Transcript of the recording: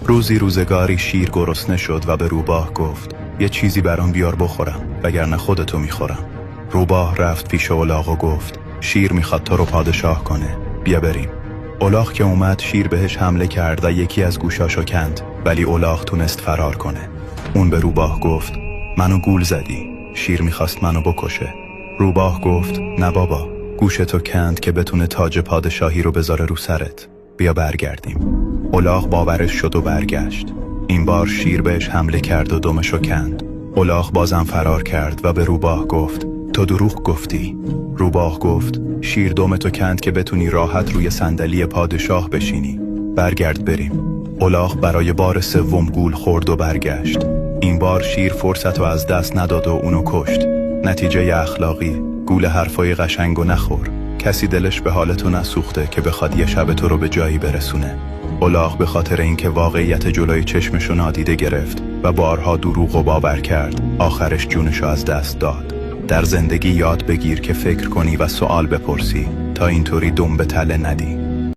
روزی روزگاری شیر گرسنه شد و به روباه گفت یه چیزی برام بیار بخورم وگرنه خودتو میخورم. روباه رفت پیش الاغ و گفت شیر میخواد تو رو پادشاه کنه، بیا بریم. الاغ که اومد شیر بهش حمله کرد و یکی از گوشاشو کند، ولی الاغ تونست فرار کنه. اون به روباه گفت منو گول زدی، شیر میخواست منو بکشه. روباه گفت نه بابا، گوشتو کند که بتونه تاج پادشاهی رو بذاره رو سرت، بیا برگردیم. الاغ باورش شد و برگشت. این بار شیر بهش حمله کرد و دمشو کند. الاغ بازم فرار کرد و به روباه گفت تو دروغ گفتی. روباه گفت شیر دمتو کند که بتونی راحت روی صندلی پادشاه بشینی، برگرد بریم. الاغ برای بار سوم گول خورد و برگشت. این بار شیر فرصتو از دست نداد و اونو کشت. نتیجه اخلاقی، گول حرفای قشنگو نخور. کسی دلش به حالتو نسوخته که بخواد یه شب تو رو به جایی برسونه. الاغ به خاطر اینکه واقعیت جلوی چشمشو نادیده گرفت و بارها دروغو باور کرد، آخرش جونشو از دست داد. در زندگی یاد بگیر که فکر کنی و سوال بپرسی تا اینطوری دم به تله ندی.